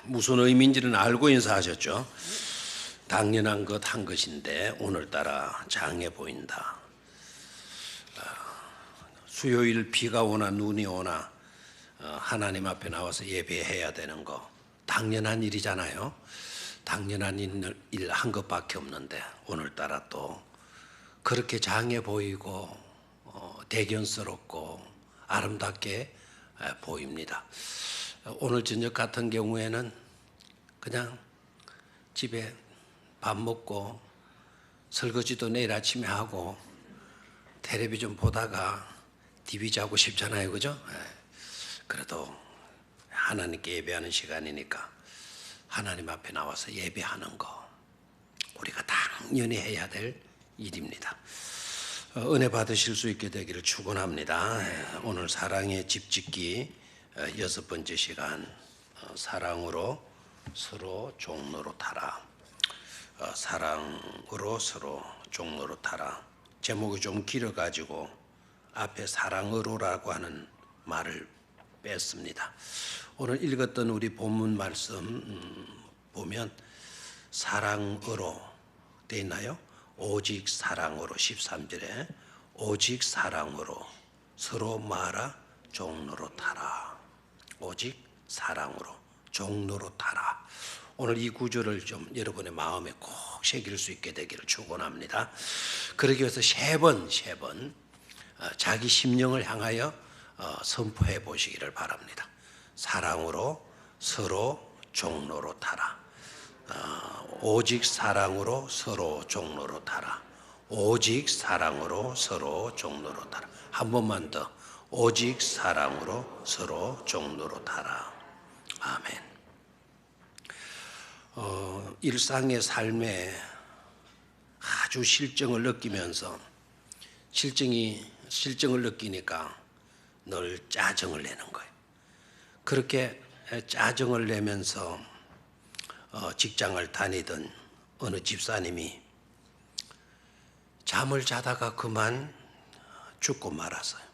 무슨 의미인지는 알고 인사하셨죠? 당연한 것 한 것인데 오늘따라 장해 보인다. 수요일 비가 오나 눈이 오나 하나님 앞에 나와서 예배해야 되는 거 당연한 일이잖아요. 당연한 일 한 것밖에 없는데 오늘따라 또 그렇게 장해 보이고 대견스럽고 아름답게 보입니다. 오늘 저녁 같은 경우에는 그냥 집에 밥 먹고 설거지도 내일 아침에 하고 텔레비 좀 보다가 TV 자고 싶잖아요, 그죠? 그래도 하나님께 예배하는 시간이니까 하나님 앞에 나와서 예배하는 거 우리가 당연히 해야 될 일입니다. 은혜 받으실 수 있게 되기를 축원합니다. 오늘 사랑의 집짓기 6번째 시간, 사랑으로 서로 종로로 타라. 사랑으로 서로 종로로 타라. 제목이 좀 길어가지고 앞에 사랑으로라고 하는 말을 뺐습니다. 오늘 읽었던 우리 본문 말씀 보면 사랑으로 돼 있나요? 오직 사랑으로 13절에 오직 사랑으로 서로 말아 종로로 타라. 오직 사랑으로 종로로 타라. 오늘 이 구절을 좀 여러분의 마음에 꼭 새길 수 있게 되기를 축원합니다. 그러기 위해서 세 번 자기 심령을 향하여 선포해 보시기를 바랍니다. 사랑으로 서로 종로로 타라. 오직 사랑으로 서로 종로로 타라. 오직 사랑으로 서로 종로로 타라. 한 번만 더. 오직 사랑으로 서로 종로로 타라. 아멘. 일상의 삶에 아주 실정을 느끼면서 실정을 느끼니까 늘 짜증을 내는 거예요. 그렇게 짜증을 내면서 직장을 다니던 어느 집사님이 잠을 자다가 그만 죽고 말았어요.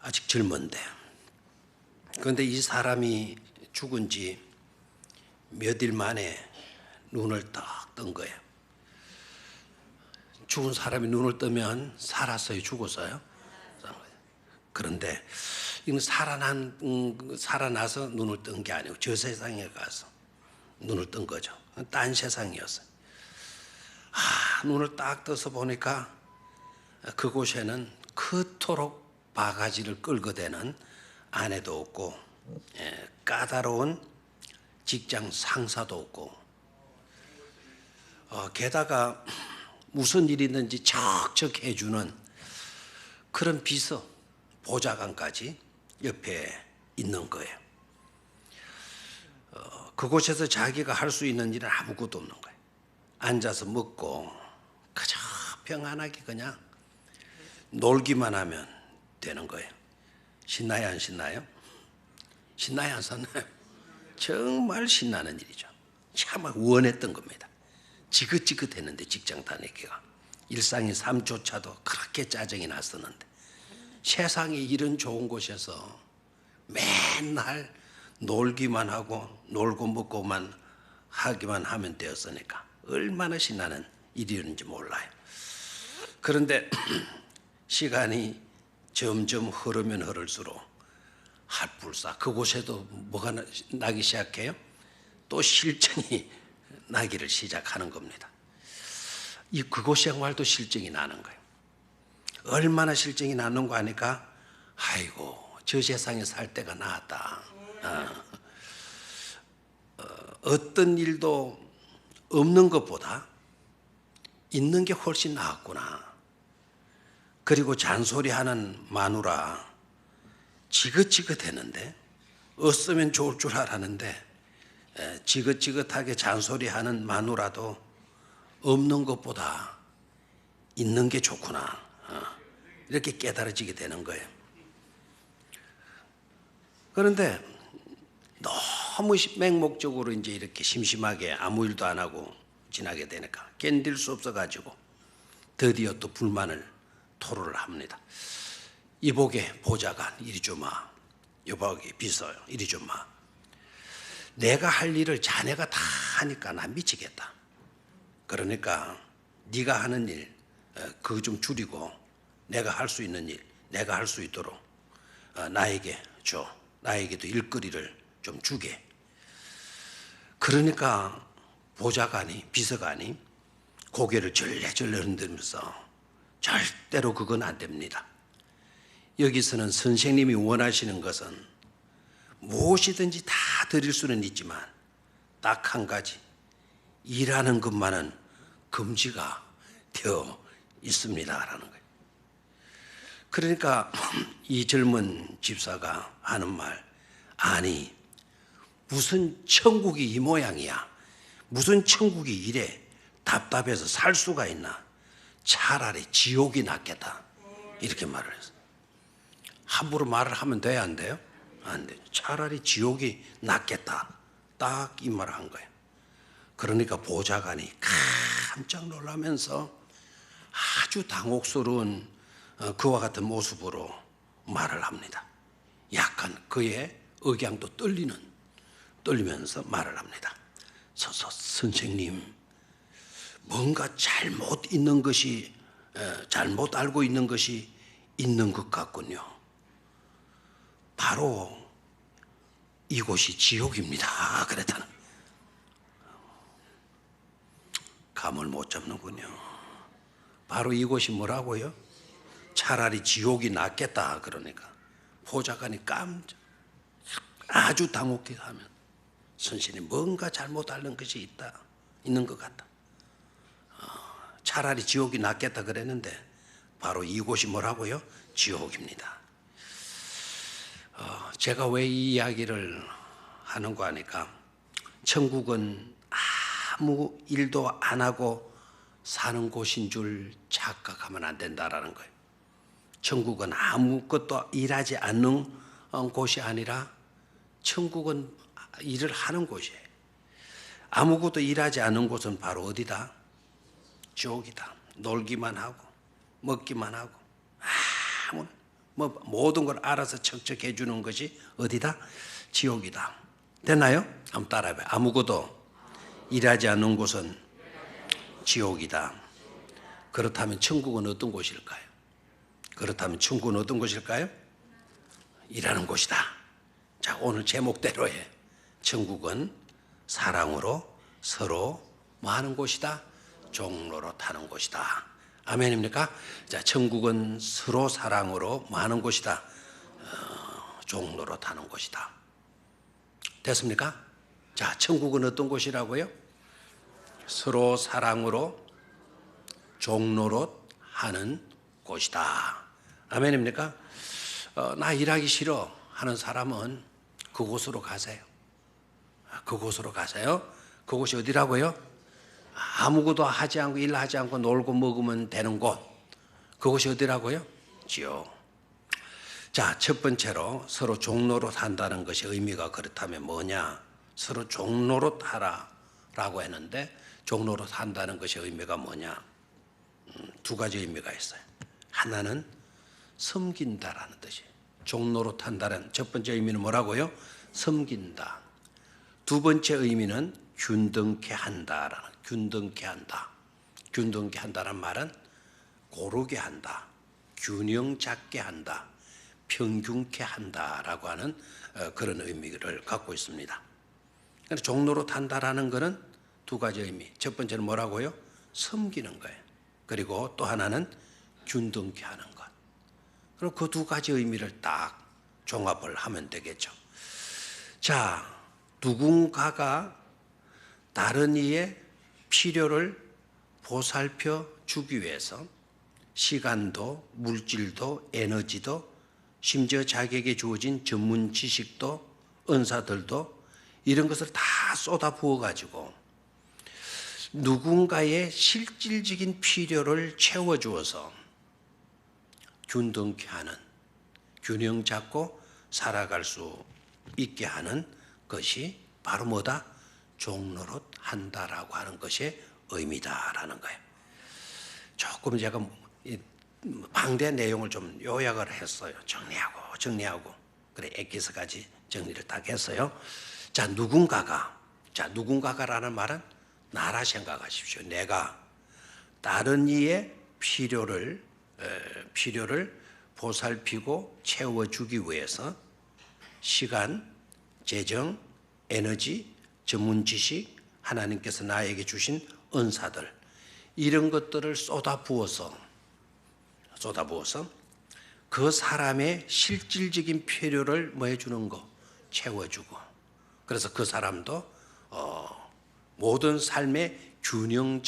아직 젊은데. 그런데 이 사람이 죽은 지 몇 일 만에 눈을 딱 뜬 거예요. 죽은 사람이 눈을 뜨면 살았어요, 죽었어요? 그런데 이건 살아나서 눈을 뜬 게 아니고 저 세상에 가서 눈을 뜬 거죠. 딴 세상이었어요. 눈을 딱 떠서 보니까 그곳에는 그토록 바가지를 끌고 대는 아내도 없고 까다로운 직장 상사도 없고 게다가 무슨 일이든지 척척 해주는 그런 비서 보좌관까지 옆에 있는 거예요. 그곳에서 자기가 할 수 있는 일은 아무것도 없는 거예요. 앉아서 먹고 그저 평안하게 그냥 놀기만 하면 되는 거예요. 신나요, 안 신나요? 신나요, 안 신나요? 정말 신나는 일이죠. 참 원했던 겁니다. 지긋지긋했는데 직장 다니기가 일상의 삶조차도 그렇게 짜증이 났었는데 세상에 이런 좋은 곳에서 맨날 놀기만 하고 놀고 먹고만 하기만 하면 되었으니까 얼마나 신나는 일이었는지 몰라요. 그런데 시간이 점점 흐르면 흐를수록 핫불사 그곳에도 뭐가 나기 시작해요? 또 실정이 나기를 시작하는 겁니다. 그곳 생활도 실정이 나는 거예요. 얼마나 실정이 나는 거 아니까 아이고 저 세상에 살 때가 나았다. 어떤 일도 없는 것보다 있는 게 훨씬 나았구나. 그리고 잔소리하는 마누라 지긋지긋했는데 없으면 좋을 줄 알았는데 지긋지긋하게 잔소리하는 마누라도 없는 것보다 있는 게 좋구나. 이렇게 깨달아지게 되는 거예요. 그런데 너무 맹목적으로 이제 이렇게 심심하게 아무 일도 안 하고 지나게 되니까 견딜 수 없어가지고 드디어 또 불만을 토로를 합니다. 이복의 보좌관 이리 좀 와. 여복의 비서 이리 좀 와. 내가 할 일을 자네가 다 하니까 나 미치겠다. 그러니까 네가 하는 일 그거 좀 줄이고 내가 할 수 있는 일 내가 할 수 있도록 나에게 줘. 나에게도 일거리를 좀 주게. 그러니까 보좌관이 비서관이 고개를 절레절레 흔들면서 절대로 그건 안 됩니다. 여기서는 선생님이 원하시는 것은 무엇이든지 다 드릴 수는 있지만 딱 한 가지 일하는 것만은 금지가 되어 있습니다라는 거예요. 그러니까 이 젊은 집사가 하는 말, 아니 무슨 천국이 이 모양이야. 무슨 천국이 이래 답답해서 살 수가 있나. 차라리 지옥이 낫겠다. 이렇게 말을 했어요. 함부로 말을 하면 돼야 안 돼요? 안 돼요. 차라리 지옥이 낫겠다. 딱 이 말을 한 거예요. 그러니까 보좌관이 깜짝 놀라면서 아주 당혹스러운 그와 같은 모습으로 말을 합니다. 약간 그의 억양도 떨리면서 말을 합니다. 선생님, 뭔가 잘못 알고 있는 것이 있는 것 같군요. 바로 이곳이 지옥입니다. 그랬다는. 감을 못 잡는군요. 바로 이곳이 뭐라고요? 차라리 지옥이 낫겠다. 그러니까 보좌관이 아주 당혹해하면 선생님 뭔가 잘못 알는 것이 있는 것 같다. 차라리 지옥이 낫겠다 그랬는데 바로 이곳이 뭐라고요? 지옥입니다. 제가 왜 이 이야기를 하는가 하니까 천국은 아무 일도 안 하고 사는 곳인 줄 착각하면 안 된다라는 거예요. 천국은 아무것도 일하지 않는 곳이 아니라 천국은 일을 하는 곳이에요. 아무것도 일하지 않는 곳은 바로 어디다? 지옥이다. 놀기만 하고 먹기만 하고 모든 걸 알아서 척척 해주는 것이 어디다? 지옥이다. 됐나요? 한번 따라해봐요. 아무것도 일하지 않는 곳은 지옥이다. 그렇다면 천국은 어떤 곳일까요? 천국은 어떤 곳일까요? 일하는 곳이다. 자, 오늘 제목대로 해. 천국은 사랑으로 서로 뭐 하는 곳이다? 종로로 타는 곳이다. 아멘입니까? 자, 천국은 서로 사랑으로 뭐 하는 곳이다? 종로로 타는 곳이다. 됐습니까? 자, 천국은 어떤 곳이라고요? 서로 사랑으로 종로로 하는 곳이다. 아멘입니까? 나 일하기 싫어 하는 사람은 그곳으로 가세요. 그곳으로 가세요. 그곳이 어디라고요? 아무것도 하지 않고 일하지 않고 놀고 먹으면 되는 곳. 그곳이 어디라고요? 지옥. 자, 첫 번째로 서로 종로로 산다는 것이 의미가 그렇다면 뭐냐? 서로 종로로 타라라고 했는데 종로로 산다는 것의 의미가 뭐냐? 두 가지 의미가 있어요. 하나는 섬긴다라는 뜻이에요. 종로로 탄다는 첫 번째 의미는 뭐라고요? 섬긴다. 두 번째 의미는 균등케 한다라는, 균등케 한다. 균등케 한다는 말은 고르게 한다, 균형 잡게 한다, 평균케 한다라고 하는 그런 의미를 갖고 있습니다. 그래서 종로로 탄다라는 것은 두 가지 의미. 첫 번째는 뭐라고요? 섬기는 거예요. 그리고 또 하나는 균등케 하는 것. 그럼 그 두 가지 의미를 딱 종합을 하면 되겠죠. 자, 누군가가 다른 이의 필요를 보살펴 주기 위해서 시간도 물질도 에너지도 심지어 자기에게 주어진 전문 지식도 은사들도 이런 것을 다 쏟아 부어가지고 누군가의 실질적인 필요를 채워주어서 균등케 하는, 균형 잡고 살아갈 수 있게 하는 것이 바로 뭐다? 종로릇 한다라고 하는 것의 의미다라는 거예요. 조금 제가 방대 내용을 좀 요약을 했어요. 정리하고 그래 엑기스까지 정리를 딱 했어요. 누군가가라는 말은 나라 생각하십시오. 내가 다른 이의 필요를 보살피고 채워주기 위해서 시간, 재정, 에너지, 전문 지식, 하나님께서 나에게 주신 은사들, 이런 것들을 쏟아부어서 그 사람의 실질적인 필요를 뭐 해주는 거, 채워주고, 그래서 그 사람도 모든 삶의 균형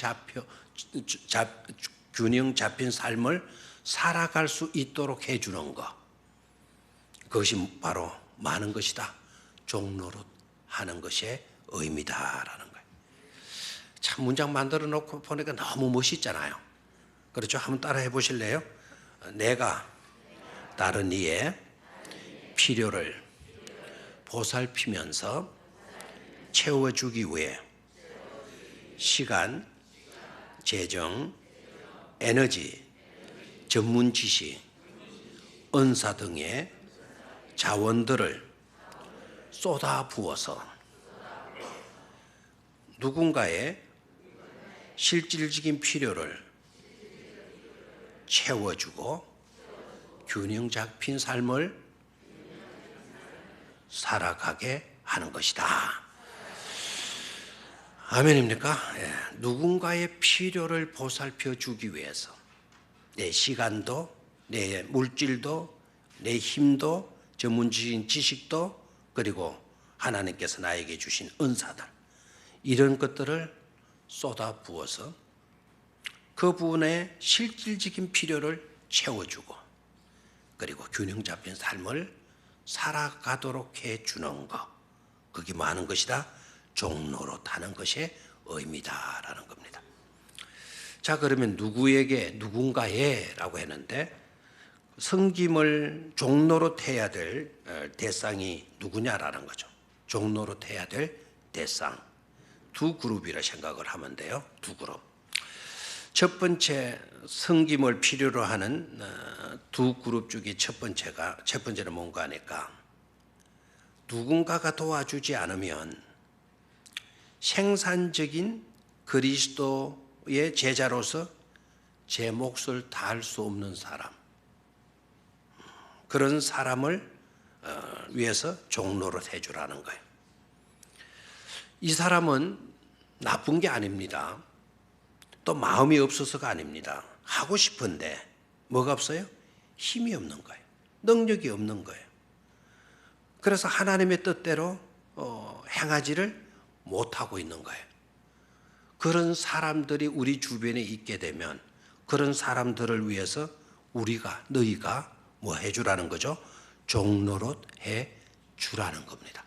잡힌 삶을 살아갈 수 있도록 해주는 것, 그것이 바로 많은 것이다, 종노릇 하는 것의 의미다라는 거예요. 참 문장 만들어 놓고 보니까 너무 멋있잖아요. 그렇죠? 한번 따라해 보실래요? 내가 다른 이의 필요를 보살피면서 채워주기 위해 시간, 재정, 에너지, 전문 지식, 은사 등의 자원들을 쏟아부어서 누군가의 실질적인 필요를 채워주고 균형 잡힌 삶을 살아가게 하는 것이다. 아멘입니까? 예. 누군가의 필요를 보살펴 주기 위해서 내 시간도, 내 물질도, 내 힘도, 전문적인 지식도, 그리고 하나님께서 나에게 주신 은사들, 이런 것들을 쏟아 부어서 그분의 실질적인 필요를 채워주고, 그리고 균형 잡힌 삶을 살아가도록 해주는 것, 그게 많은 것이다, 종노릇하는 것의 의미다라는 겁니다. 자, 그러면 누군가에라고 했는데, 섬김을 종노릇해야 될 대상이 누구냐라는 거죠. 종노릇해야 될 대상, 두 그룹이라 생각을 하면 돼요. 두 그룹. 첫 번째, 섬김을 필요로 하는 두 그룹 중에 첫 번째는 뭔가 하니까, 누군가가 도와주지 않으면 생산적인 그리스도의 제자로서 제 몫을 다할 수 없는 사람, 그런 사람을 위해서 종노릇 해주라는 거예요. 이 사람은 나쁜 게 아닙니다. 또 마음이 없어서가 아닙니다. 하고 싶은데 뭐가 없어요? 힘이 없는 거예요. 능력이 없는 거예요. 그래서 하나님의 뜻대로 행하지를 못하고 있는 거예요. 그런 사람들이 우리 주변에 있게 되면 그런 사람들을 위해서 너희가 뭐 해주라는 거죠? 종노릇 해주라는 겁니다.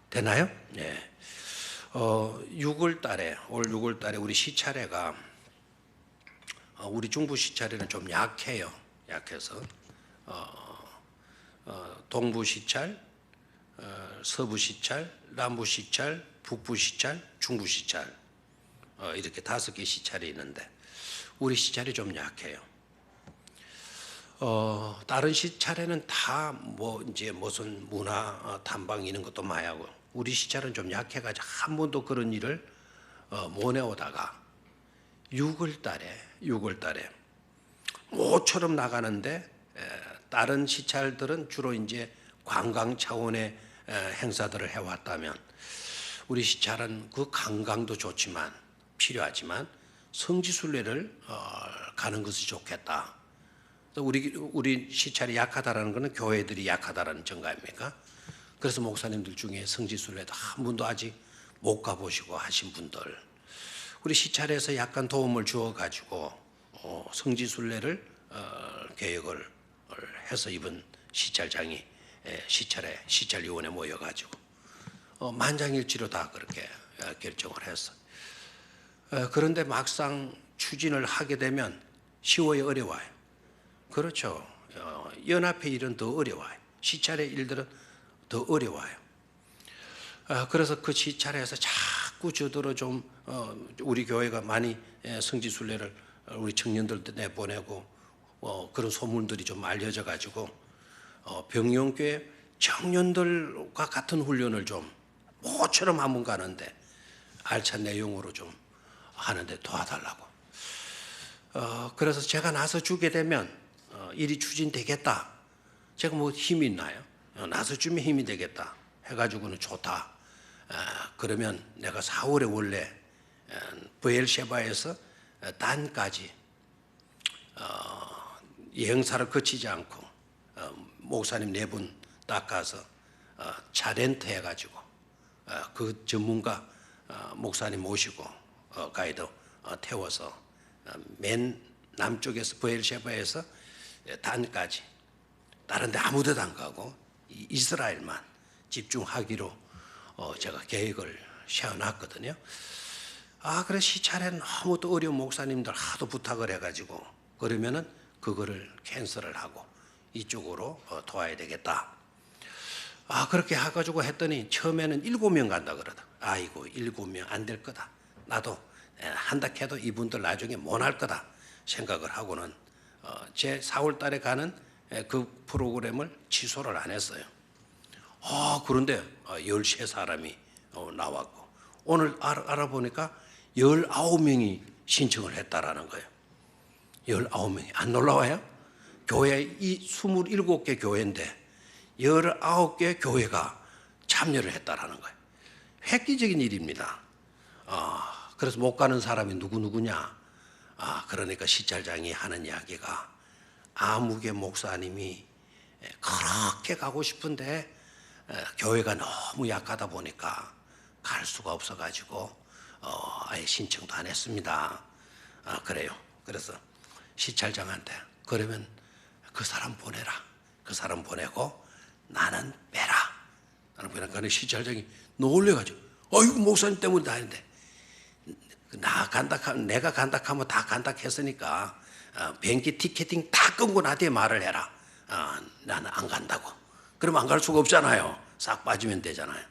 되나요? 네. 올 6월 달에 우리 시차례가, 우리 중부 시차례는 좀 약해요. 약해서 동부 시찰, 서부 시찰, 남부 시찰, 북부 시찰, 중부 시찰, 이렇게 5개 시찰이 있는데 우리 시찰이 좀 약해요. 다른 시찰에는 다 이제 무슨 문화 탐방 이런 것도 많이 하고, 우리 시찰은 좀 약해가지고 한 번도 그런 일을 못 해오다가 6월 달에 모처럼 나가는데, 다른 시찰들은 주로 이제 관광 차원의 행사들을 해왔다면, 우리 시찰은 그 관광도 좋지만 필요하지만 성지순례를 가는 것이 좋겠다. 우리 시찰이 약하다라는 것은 교회들이 약하다라는 증거 아닙니까? 그래서 목사님들 중에 성지순례도 한 번도 아직 못 가보시고 하신 분들, 우리 시찰에서 약간 도움을 주어가지고 성지순례를 계획을 해서 이번 시찰장이 시찰위원회 모여가지고 만장일치로 다 그렇게 결정을 했어요. 그런데 막상 추진을 하게 되면 쉬워요, 어려워요? 그렇죠. 연합회 일은 더 어려워요. 시찰의 일들은 더 어려워요. 그래서 그 시찰에서 자꾸 저더러 좀 우리 교회가 많이 성지순례를 우리 청년들도 내보내고 그런 소문들이 좀 알려져 가지고 병영교회 청년들과 같은 훈련을 좀 모처럼 한번 가는데 알찬 내용으로 좀 하는데 도와달라고. 그래서 제가 나서 주게 되면 일이 추진되겠다. 제가 뭐 힘이 있나요? 나서 주면 힘이 되겠다 해가지고는 좋다. 그러면 내가 4월에 원래 브엘셰바에서 단까지 여행사를 거치지 않고 목사님 4분 딱 가서 차 렌트 해가지고 그 전문가 목사님 모시고 가이드 태워서 맨 남쪽에서 브엘셰바에서 단까지 다른 데 아무 데도 안 가고 이스라엘만 집중하기로 제가 계획을 세워놨거든요. 그래서 시찰에는 너무 또 어려운 목사님들 하도 부탁을 해가지고 그러면은 그거를 캔슬을 하고 이쪽으로 도와야 되겠다. 그렇게 해가지고 했더니 처음에는 7명 간다 그러다. 아이고 7명 안 될 거다. 나도 한다 해도 이분들 나중에 못 할 거다 생각을 하고는 제 4월 달에 가는 그 프로그램을 취소를 안 했어요. 그런데 13사람이 나왔고 오늘 알아보니까 19명이 신청을 했다라는 거예요. 19명이 안 놀라워요? 교회 이 27개 교회인데 19개 교회가 참여를 했다라는 거예요. 획기적인 일입니다. 그래서 못 가는 사람이 누구냐? 그러니까 시찰장이 하는 이야기가 아무개 목사님이 그렇게 가고 싶은데 교회가 너무 약하다 보니까 갈 수가 없어가지고 아예 신청도 안 했습니다. 그래요. 그래서 시찰장한테 그러면 그 사람 보내라. 그 사람 보내고 나는 빼라. 나는 보니까 시찰장이 놀래가지고 이거 목사님 때문에 다 했는데 내가 간다하면 다 간다했으니까 비행기 티켓팅 다 끊고 나한테 말을 해라. 나는 안 간다고. 그러면 안 갈 수가 없잖아요. 싹 빠지면 되잖아요.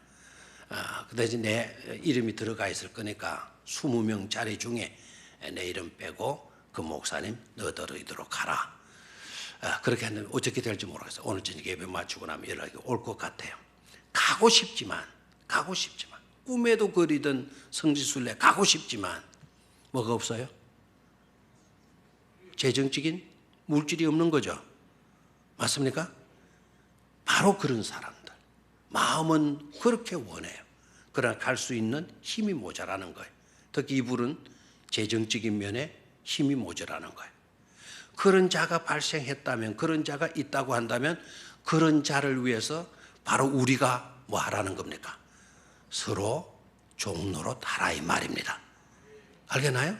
그 대신 내 이름이 들어가 있을 거니까 20명짜리 중에 내 이름 빼고 그 목사님 너희도록 가라. 그렇게 했는데 어떻게 될지 모르겠어요. 오늘 저녁 예배 마치고 나면 연락이 올 것 같아요. 가고 싶지만 꿈에도 그리던 성지순례 가고 싶지만 뭐가 없어요? 재정적인 물질이 없는 거죠. 맞습니까? 바로 그런 사람들. 마음은 그렇게 원해요. 그러나 갈 수 있는 힘이 모자라는 거예요. 특히 이분은 재정적인 면에 힘이 모자라는 거예요. 그런 자가 발생했다면, 그런 자가 있다고 한다면 그런 자를 위해서 바로 우리가 뭐 하라는 겁니까? 서로 종로로 하라 이 말입니다. 알겠나요?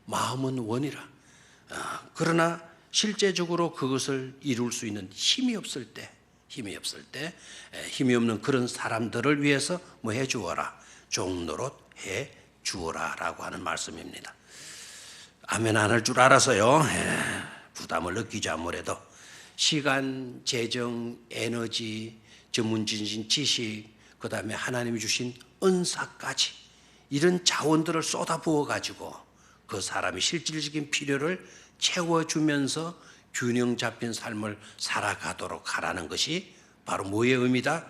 마음은 원이라. 그러나 실제적으로 그것을 이룰 수 있는 힘이 없을 때 힘이 없는 그런 사람들을 위해서 뭐 해 주어라. 종로로 해 주어라 라고 하는 말씀입니다. 아멘 안 할 줄 알아서요. 부담을 느끼지 아무래도 시간, 재정, 에너지, 전문적인 지식, 그 다음에 하나님이 주신 은사까지 이런 자원들을 쏟아부어 가지고 그 사람이 실질적인 필요를 채워주면서 균형 잡힌 삶을 살아가도록 하라는 것이 바로 뭐의 의미다?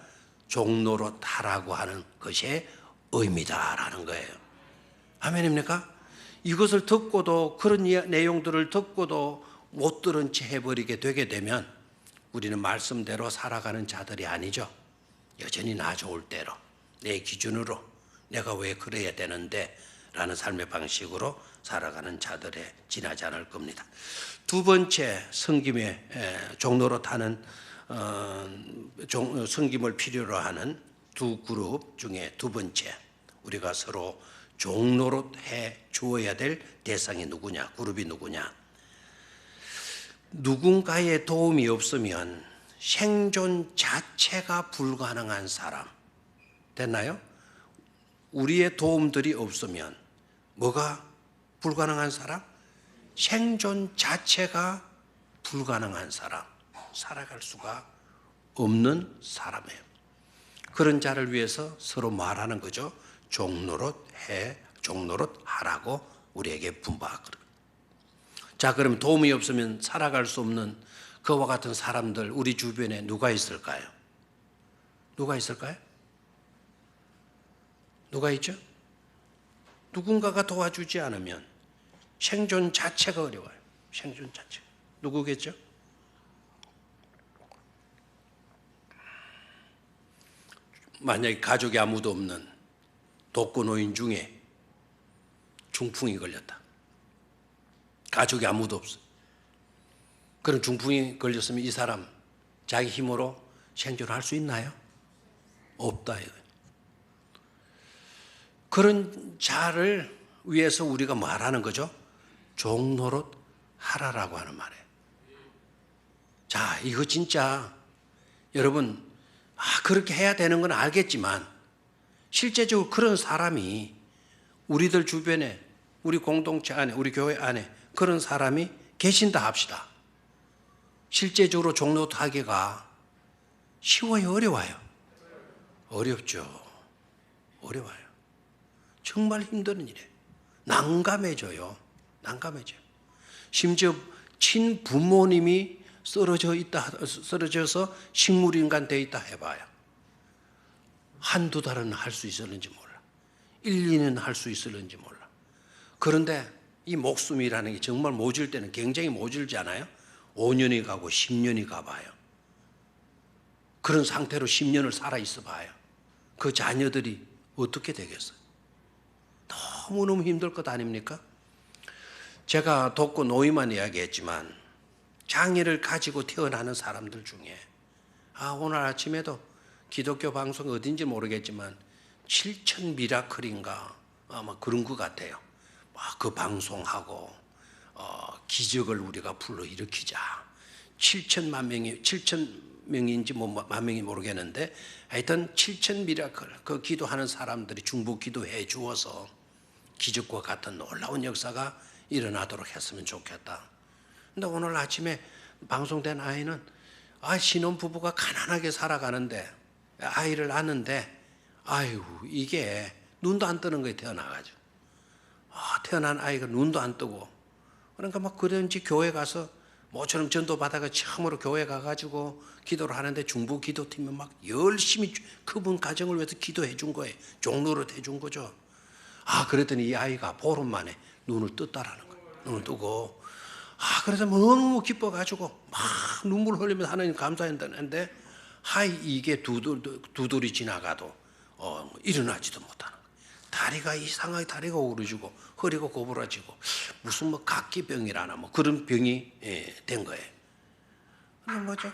종로로 타라고 하는 것의 의미다라는 거예요. 아멘입니까? 이것을 듣고도 그런 내용들을 듣고도 못 들은 채 해버리게 되게 되면 우리는 말씀대로 살아가는 자들이 아니죠. 여전히 나 좋을 대로 내 기준으로 내가 왜 그래야 되는데 라는 삶의 방식으로 살아가는 자들에 지나지 않을 겁니다. 두 번째 섬김의 종로로 타는 섬김을 필요로 하는 두 그룹 중에 두 번째 우리가 서로 종로로 해 주어야 될 대상이 누구냐, 그룹이 누구냐. 누군가의 도움이 없으면 생존 자체가 불가능한 사람. 됐나요? 우리의 도움들이 없으면 뭐가 불가능한 사람? 생존 자체가 불가능한 사람. 살아갈 수가 없는 사람이에요. 그런 자를 위해서 서로 말하는 거죠. 종로릇 하라고 우리에게 분부하거든. 자, 그러면 도움이 없으면 살아갈 수 없는 그와 같은 사람들 우리 주변에 누가 있을까요? 누가 있을까요? 누가 있죠? 누군가가 도와주지 않으면 생존 자체가 어려워요. 생존 자체. 누구겠죠? 만약에 가족이 아무도 없는 독거노인 중에 중풍이 걸렸다. 가족이 아무도 없어. 그런 중풍이 걸렸으면 이 사람 자기 힘으로 생존할 수 있나요? 없다. 그런 자를 위해서 우리가 말하는 거죠. 종노릇 하라라고 하는 말이에요. 자, 이거 진짜 여러분 그렇게 해야 되는 건 알겠지만 실제적으로 그런 사람이 우리들 주변에 우리 공동체 안에 우리 교회 안에 그런 사람이 계신다 합시다. 실제적으로 종노릇하기가 쉬워요, 어려워요? 어렵죠. 어려워요. 정말 힘든 일이에요. 난감해져요. 난감해져요. 심지어 친부모님이 쓰러져서 식물인간 돼 있다 해봐요. 한두 달은 할 수 있을는지 몰라. 1, 2년 할 수 있을는지 몰라. 그런데 이 목숨이라는 게 정말 모질 때는 굉장히 모질지 않아요? 5년이 가고 10년이 가봐요. 그런 상태로 10년을 살아있어 봐요. 그 자녀들이 어떻게 되겠어요? 너무너무 힘들 것 아닙니까? 제가 독거노인만 이야기했지만 장애를 가지고 태어나는 사람들 중에 오늘 아침에도 기독교 방송 어딘지 모르겠지만 7천 미라클인가 아마 그런 것 같아요. 그 방송하고 기적을 우리가 불러일으키자. 7천 명인지 만 명이 모르겠는데 하여튼 7천 미라클 그 기도하는 사람들이 중보 기도해 주어서 기적과 같은 놀라운 역사가 일어나도록 했으면 좋겠다. 근데 오늘 아침에 방송된 아이는 신혼부부가 가난하게 살아가는데 아이를 낳는데 이게 눈도 안 뜨는 거에 태어나가지고 태어난 아이가 눈도 안 뜨고 그러니까 막 그런지 교회 가서 모처럼 전도 받아가 처음으로 교회 가가지고 기도를 하는데 중보 기도팀이 막 열심히 그분 가정을 위해서 기도해 준 거예요. 종노릇 해준 거죠. 그랬더니 이 아이가 보름 만에 눈을 떴다라는 거예요. 눈을 뜨고 그래서 너무 기뻐가지고 막 눈물 흘리면서 하나님 감사한다는데 이게 두들이 지나가도 일어나지도 못하는 거예요. 다리가 이상하게 다리가 오그러지고 허리가 고부라지고 무슨 각기병이라나 그런 병이 된 거예요. 그런 거죠.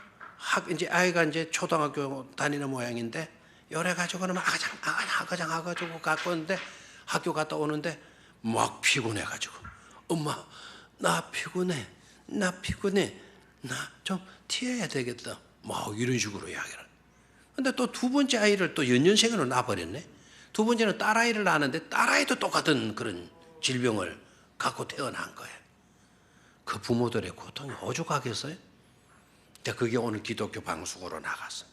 이제 아이가 이제 초등학교 다니는 모양인데 열애 가지고는 아가장 가지고 갖고 오는데 학교 갔다 오는데 막 피곤해 가지고 엄마 나 피곤해 나 좀 튀어야 되겠다 이런 식으로 이야기를. 근데 또 두 번째 아이를 또 연년생으로 낳아버렸네. 두 번째는 딸아이를 낳았는데 딸아이도 똑같은 그런 질병을 갖고 태어난 거예요. 그 부모들의 고통이 오죽하겠어요? 근데 그게 오늘 기독교 방송으로 나갔어요.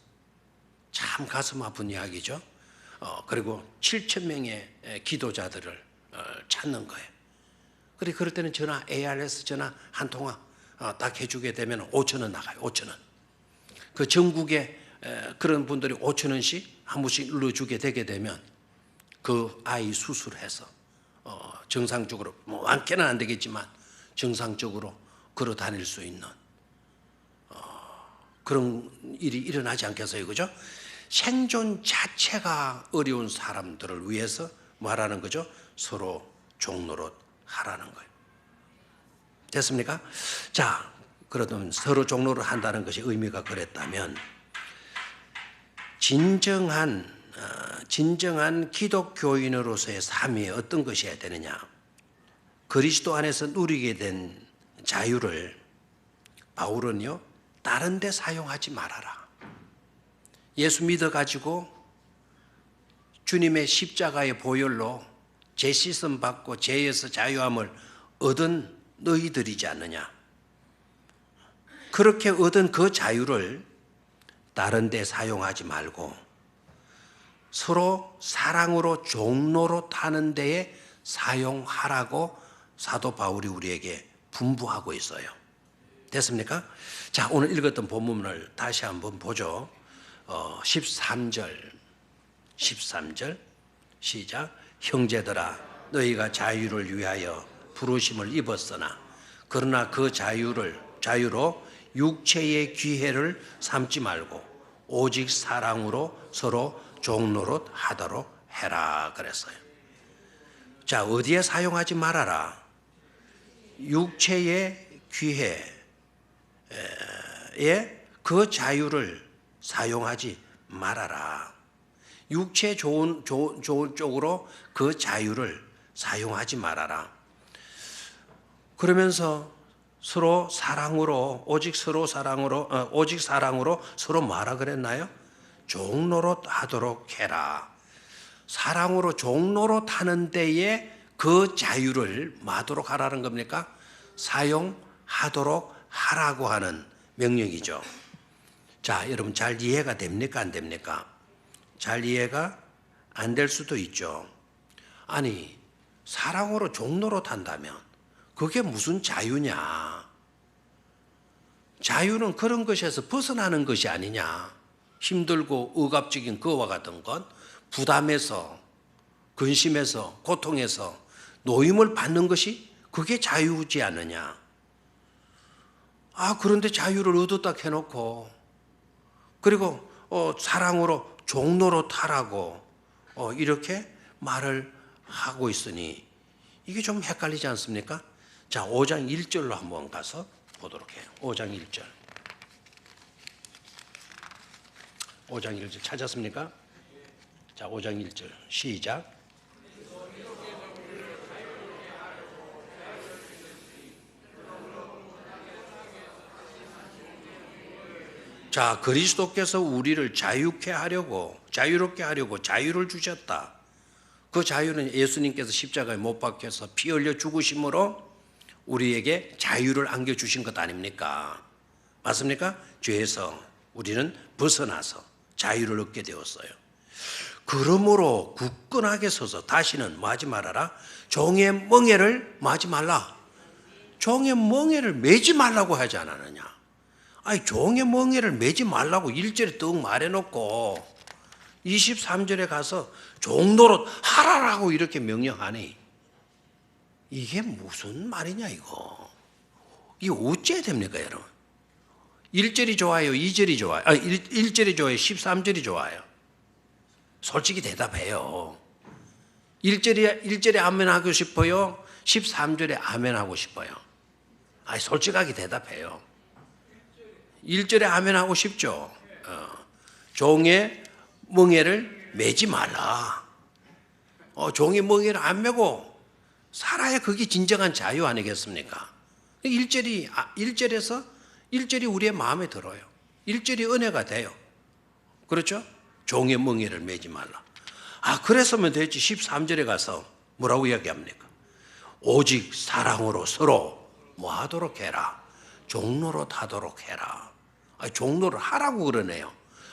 참 가슴 아픈 이야기죠. 그리고 7천 명의 기도자들을 찾는 거예요. 그럴 때는 전화 ARS 전화 한 통화 딱 해주게 되면 5천 원 나가요. 5천 원. 그 전국에 그런 분들이 5천 원씩 한 번씩 넣어주게 되게 되면 그 아이 수술해서 정상적으로 많게는 안 되겠지만 정상적으로 걸어 다닐 수 있는 그런 일이 일어나지 않겠어요, 그죠? 생존 자체가 어려운 사람들을 위해서 말하는 거죠. 서로 종노릇 하라는 거예요. 됐습니까? 자, 그러면 서로 종노릇 한다는 것이 의미가 그랬다면 진정한 기독교인으로서의 삶이 어떤 것이어야 되느냐? 그리스도 안에서 누리게 된 자유를 바울은요, 다른 데 사용하지 말아라. 예수 믿어가지고 주님의 십자가의 보혈로 죄 씻음 받고 죄에서 자유함을 얻은 너희들이지 않느냐? 그렇게 얻은 그 자유를 다른 데 사용하지 말고 서로 사랑으로 종로로 타는 데에 사용하라고 사도 바울이 우리에게 분부하고 있어요. 됐습니까? 자, 오늘 읽었던 본문을 다시 한번 보죠. 13절 시작. 형제들아 너희가 자유를 위하여 부르심을 입었으나 그러나 그 자유로 육체의 기회를 삼지 말고 오직 사랑으로 서로 종노릇 하도록 해라 그랬어요. 자, 어디에 사용하지 말아라? 육체의 기회에 그 자유를 사용하지 말아라. 육체 좋은 쪽으로 그 자유를 사용하지 말아라. 그러면서 서로 사랑으로 오직 사랑으로 서로 뭐라 그랬나요? 종노릇 하도록 해라. 사랑으로 종노릇 하는 데에 그 자유를 뭐하도록 하라는 겁니까? 사용하도록 하라고 하는 명령이죠. 자, 여러분 잘 이해가 됩니까? 안 됩니까? 잘 이해가 안 될 수도 있죠. 아니, 사랑으로 종노릇 한다면 그게 무슨 자유냐? 자유는 그런 것에서 벗어나는 것이 아니냐? 힘들고 억압적인 그와 같은 것, 부담에서, 근심에서, 고통에서 노임을 받는 것이 그게 자유지 않느냐? 그런데 자유를 얻었다 해놓고 그리고 사랑으로 종노릇 하라고 이렇게 말을 하고 있으니 이게 좀 헷갈리지 않습니까? 자, 5장 1절로 한번 가서 보도록 해요. 5장 1절. 5장 1절 찾았습니까? 자, 5장 1절 시작. 자, 그리스도께서 우리를 자유롭게 하려고 자유를 주셨다. 그 자유는 예수님께서 십자가에 못 박혀서 피 흘려 죽으심으로 우리에게 자유를 안겨주신 것 아닙니까? 맞습니까? 죄에서 우리는 벗어나서 자유를 얻게 되었어요. 그러므로 굳건하게 서서 다시는 뭐 하지 말아라? 종의 멍에를 뭐 하지 말라? 종의 멍에를 매지 말라고 하지 않았느냐? 아니, 종의 멍에를 매지 말라고 1절에 떡 말해놓고 23절에 가서 종노릇 하라라고 이렇게 명령하니 이게 무슨 말이냐 이거. 이게 어째 됩니까 여러분? 1절이 좋아요? 2절이 좋아요? 1절이 좋아요? 13절이 좋아요? 솔직히 대답해요. 1절에 아멘 하고 싶어요? 13절에 아멘 하고 싶어요? 솔직하게 대답해요. 1절에 아멘 하고 싶죠? 종의 멍에를 매지 말라. 종의 멍에를 안 매고 살아야 그게 진정한 자유 아니겠습니까? 1절이 우리의 마음에 들어요. 1절이 은혜가 돼요. 그렇죠? 종의 멍에를 매지 말라. 그랬으면 됐지. 13절에 가서 뭐라고 이야기합니까? 오직 사랑으로 서로 뭐 하도록 해라? 종노릇 하도록 해라. 종노릇 하라고 그러네요.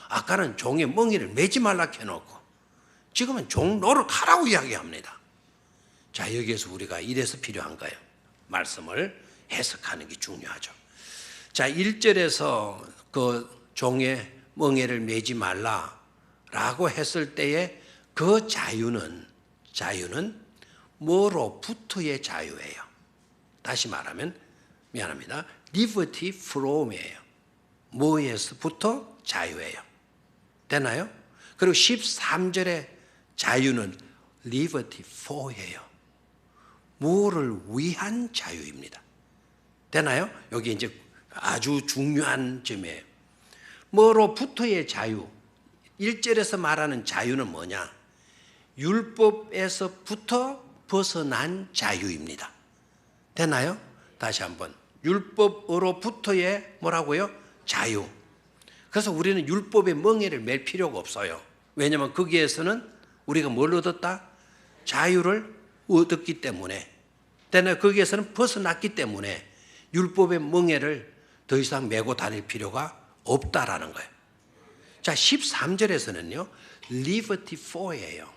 아까는 종의 멍에를 매지 말라 해놓고 지금은 종노릇 하라고 이야기합니다. 자, 여기에서 우리가 이래서 필요한가요? 말씀을 해석하는 게 중요하죠. 자, 1절에서 그 종의 멍에를 매지 말라라고 했을 때에 그 자유는 뭐로부터의 자유예요. 다시 말하면 미안합니다. liberty from이에요. 뭐에서부터 자유예요. 되나요? 그리고 13절의 자유는 liberty for예요. 뭐를 위한 자유입니다. 되나요? 여기 이제 아주 중요한 점이에요. 뭐로부터의 자유. 1절에서 말하는 자유는 뭐냐? 율법에서부터 벗어난 자유입니다. 되나요? 다시 한번. 율법으로부터의 뭐라고요? 자유. 그래서 우리는 율법의 멍에를 맬 필요가 없어요. 왜냐하면 거기에서는 우리가 뭘 얻었다? 자유를 얻었기 때문에. 되나요? 거기에서는 벗어났기 때문에 율법의 멍에를 더 이상 메고 다닐 필요가 없다라는 거예요. 자, 13절에서는요. liberty for예요.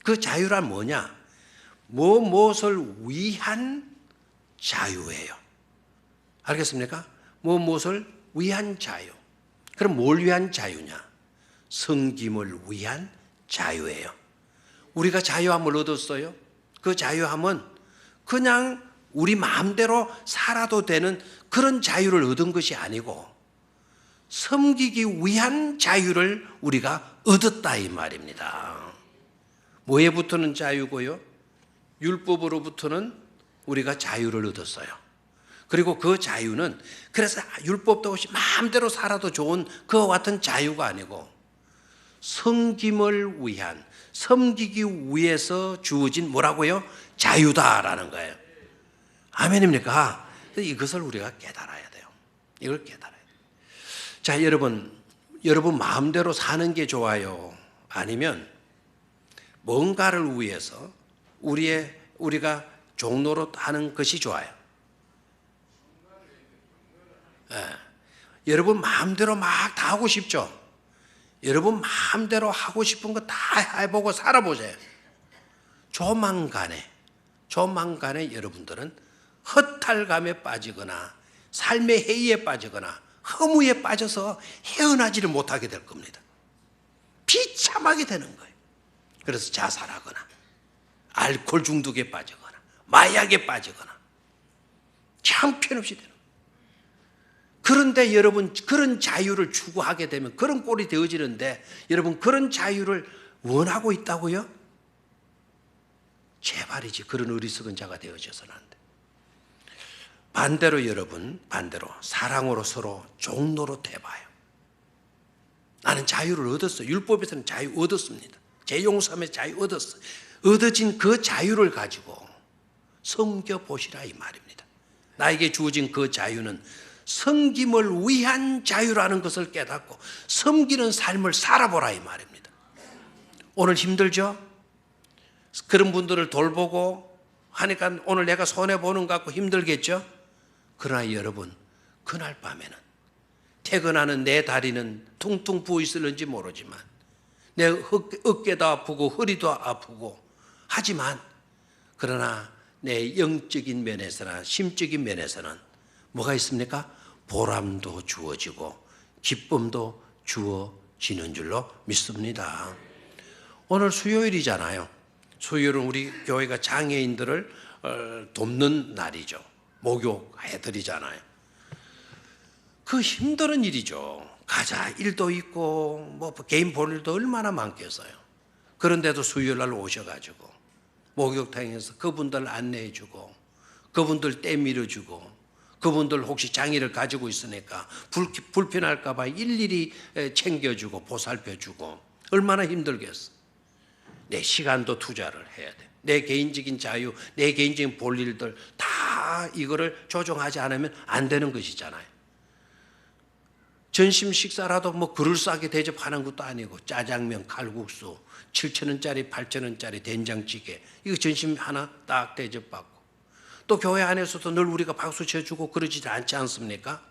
그 자유란 뭐냐? 무엇을 위한 자유예요. 알겠습니까? 무엇을 위한 자유. 그럼 뭘 위한 자유냐? 섬김을 위한 자유예요. 우리가 자유함을 얻었어요. 그 자유함은 그냥 우리 마음대로 살아도 되는 그런 자유를 얻은 것이 아니고 섬기기 위한 자유를 우리가 얻었다 이 말입니다. 뭐에부터는 자유고요? 율법으로부터는 우리가 자유를 얻었어요. 그리고 그 자유는 그래서 율법도 없이 마음대로 살아도 좋은 그와 같은 자유가 아니고 섬김을 위한, 섬기기 위해서 주어진 뭐라고요? 자유다라는 거예요. 아멘입니까? 이것을 우리가 깨달아야 돼요. 이걸 깨달아야 돼요. 자, 여러분 마음대로 사는 게 좋아요? 아니면 뭔가를 위해서 우리가 종로로 하는 것이 좋아요? 예. 여러분 마음대로 막 다 하고 싶죠? 여러분 마음대로 하고 싶은 거 다 해보고 살아보세요. 조만간에 여러분들은 허탈감에 빠지거나 삶의 해이에 빠지거나 허무에 빠져서 헤어나지를 못하게 될 겁니다. 비참하게 되는 거예요. 그래서 자살하거나 알코올 중독에 빠지거나 마약에 빠지거나 형편없이 되는 거예요. 그런데 여러분 그런 자유를 추구하게 되면 그런 꼴이 되어지는데 여러분 그런 자유를 원하고 있다고요? 제발이지 그런 어리석은 자가 되어져서는 안 돼. 반대로 여러분 사랑으로 서로 종로로 대봐요. 나는 자유를 얻었어. 율법에서는 자유 얻었습니다. 제 용서함에 자유 얻었어. 얻어진 그 자유를 가지고 섬겨보시라 이 말입니다. 나에게 주어진 그 자유는 섬김을 위한 자유라는 것을 깨닫고 섬기는 삶을 살아보라 이 말입니다. 오늘 힘들죠? 그런 분들을 돌보고 하니까 오늘 내가 손해보는 것 같고 힘들겠죠? 그러나 여러분 그날 밤에는 퇴근하는 내 다리는 퉁퉁 부어있을는지 모르지만 내 어깨도 아프고 허리도 아프고 하지만 그러나 내 영적인 면에서나 심적인 면에서는 뭐가 있습니까? 보람도 주어지고 기쁨도 주어지는 줄로 믿습니다. 오늘 수요일이잖아요. 수요일은 우리 교회가 장애인들을 돕는 날이죠. 목욕해드리잖아요. 그 힘든 일이죠. 가자 일도 있고 뭐 개인 볼 일도 얼마나 많겠어요. 그런데도 수요일 날 오셔가지고 목욕탕에서 그분들 안내해주고 그분들 때 밀어주고 그분들 혹시 장애를 가지고 있으니까 불편할까 봐 일일이 챙겨주고 보살펴주고 얼마나 힘들겠어. 내 시간도 투자를 해야 돼. 내 개인적인 자유, 내 개인적인 볼 일들 다 이거를 조정하지 않으면 안 되는 것이잖아요. 점심 식사라도 뭐 그럴싸하게 대접하는 것도 아니고 짜장면, 칼국수, 7,000원짜리, 8,000원짜리 된장찌개 이거 점심 하나 딱 대접받고 또 교회 안에서도 늘 우리가 박수 쳐주고 그러지 않지 않습니까?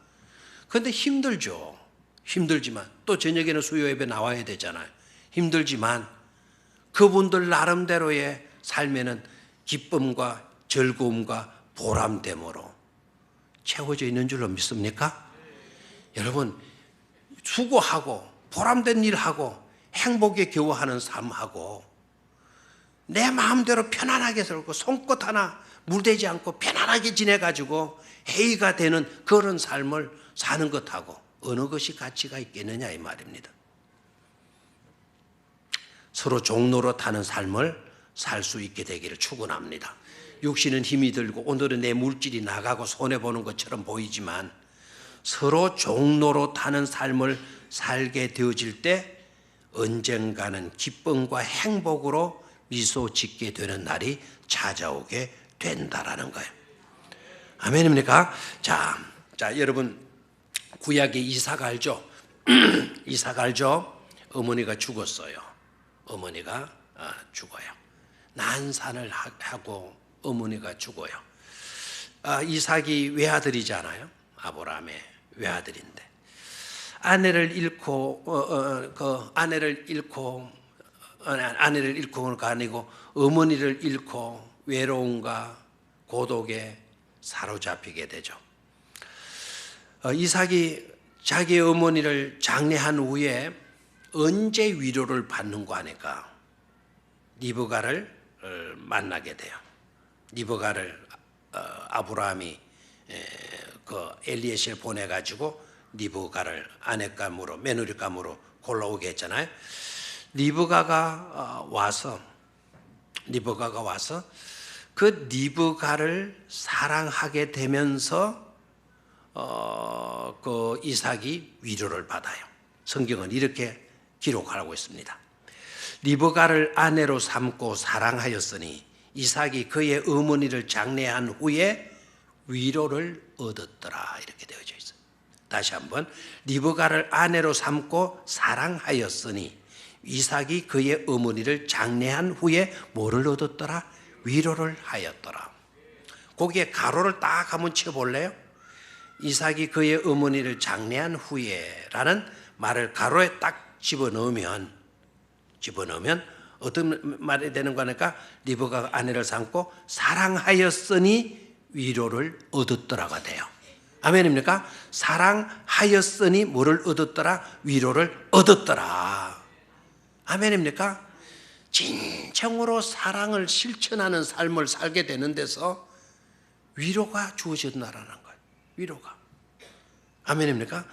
그런데 힘들죠. 힘들지만 또 저녁에는 수요 예배 나와야 되잖아요. 힘들지만 그분들 나름대로의 삶에는 기쁨과 즐거움과 보람됨으로 채워져 있는 줄로 믿습니까? 여러분 수고하고 보람된 일하고 행복에 겨워하는 삶하고 내 마음대로 편안하게 살고 손끝 하나 물대지 않고 편안하게 지내가지고 해이가 되는 그런 삶을 사는 것하고 어느 것이 가치가 있겠느냐 이 말입니다. 서로 종로로 타는 삶을 살 수 있게 되기를 축원합니다. 육신은 힘이 들고 오늘은 내 물질이 나가고 손해보는 것처럼 보이지만 서로 종로로 타는 삶을 살게 되어질 때 언젠가는 기쁨과 행복으로 미소 짓게 되는 날이 찾아오게 된다라는 거예요. 아멘입니까? 자, 여러분 구약의 이삭 알죠? 이삭 알죠? 어머니가 죽었어요. 어머니가 죽어요. 난산을 하고 어머니가 죽어요. 이삭이 외아들이잖아요. 아브라함의 외아들인데 아내를 잃고가 아니고 어머니를 잃고 외로움과 고독에 사로잡히게 되죠. 이삭이 자기 어머니를 장례한 후에 언제 위로를 받는고 하니까 리브가를 만나게 돼요. 리브가를 아브라함이 그 엘리에셀 보내가지고 리브가를 아내감으로 며느리감으로 골라오게 했잖아요. 리브가가 와서 그 리브가를 사랑하게 되면서 그 이삭이 위로를 받아요. 성경은 이렇게 기록하고 있습니다. 리브가를 아내로 삼고 사랑하였으니 이삭이 그의 어머니를 장례한 후에 위로를 얻었더라. 이렇게 되어져 있어요. 다시 한번 리브가를 아내로 삼고 사랑하였으니 이삭이 그의 어머니를 장례한 후에 뭐를 얻었더라? 위로를 하였더라. 거기에 가로를 딱 한번 쳐볼래요? 이삭이 그의 어머니를 장례한 후에라는 말을 가로에 딱 집어넣으면 어떤 말이 되는 거니까 리브가가 아내를 삼고 사랑하였으니 위로를 얻었더라가 돼요. 아멘입니까? 사랑하였으니 뭐를 얻었더라? 위로를 얻었더라. 아멘입니까? 진정으로 사랑을 실천하는 삶을 살게 되는 데서 위로가 주어진다라는 거예요. 위로가. 아멘입니까?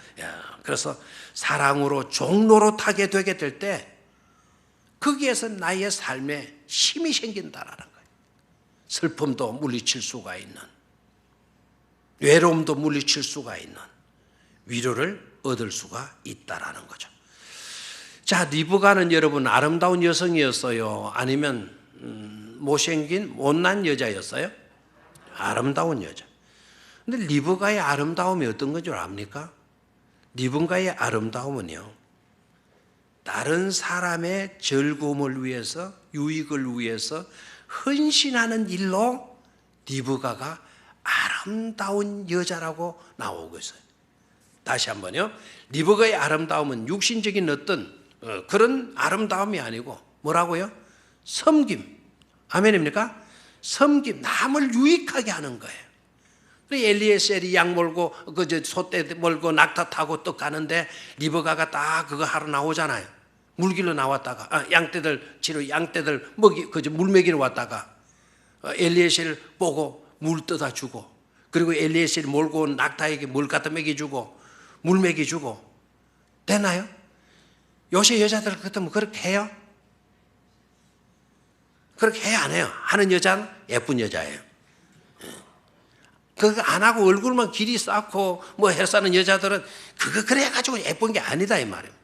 그래서 사랑으로 종로로 타게 되게 될 때 거기에서 나의 삶에 힘이 생긴다라는 거예요. 슬픔도 물리칠 수가 있는, 외로움도 물리칠 수가 있는 위로를 얻을 수가 있다라는 거죠. 자, 리브가는 여러분 아름다운 여성이었어요? 아니면 못생긴 못난 여자였어요? 아름다운 여자. 근데 리브가의 아름다움이 어떤 건 줄 압니까? 리브가의 아름다움은요, 다른 사람의 즐거움을 위해서, 유익을 위해서 헌신하는 일로 리브가가 아름다운 여자라고 나오고 있어요. 다시 한번요. 리브가의 아름다움은 육신적인 어떤 그런 아름다움이 아니고 뭐라고요? 섬김. 아멘입니까? 섬김, 남을 유익하게 하는 거예요. 엘리에셀이 양 몰고 소떼 몰고 낙타 타고 떡 가는데 리브가가 딱 그거 하러 나오잖아요. 물길로 나왔다가 양떼들 치러 양떼들 물 먹이러 왔다가 엘리에셀 보고 물 떠다 주고, 그리고 엘리에셀 몰고 온 낙타에게 물 갖다 먹여주고 물 먹여주고. 되나요? 요새 여자들 같으면 그렇게 해요? 그렇게 해야 안 해요. 하는 여자는 예쁜 여자예요. 그거 안 하고 얼굴만 길이 쌓고 뭐 해서 하는 여자들은 그거 그래 가지고 예쁜 게 아니다 이 말이에요.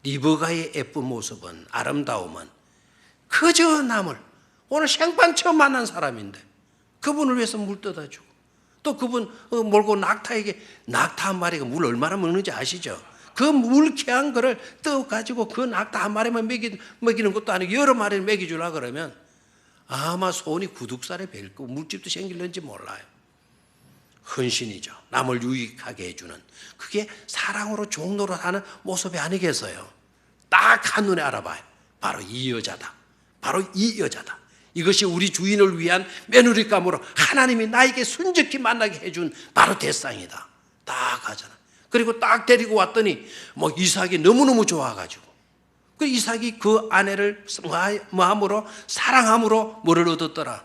리브가의 예쁜 모습은, 아름다움은 그저 남을, 오늘 생판 처음 만난 사람인데 그분을 위해서 물 떠다 주고, 또 그분 몰고 낙타에게, 낙타 한 마리가 물 얼마나 먹는지 아시죠? 그 물쾌한 거를 떠가지고 그 낙타 한 마리만 먹이는 것도 아니고 여러 마리를 먹여주려고 그러면 아마 손이 구둑살에 베일 거고 물집도 생길는지 몰라요. 헌신이죠. 남을 유익하게 해주는, 그게 사랑으로 종노릇하는 모습이 아니겠어요? 딱 한눈에 알아봐요. 바로 이 여자다. 바로 이 여자다. 이것이 우리 주인을 위한 며느리감으로 하나님이 나에게 순적히 만나게 해준 바로 대상이다. 딱 하잖아. 그리고 딱 데리고 왔더니 뭐 이삭이 너무너무 좋아가지고 그 이삭이 그 아내를 뭐함으로, 사랑함으로 뭐를 얻었더라?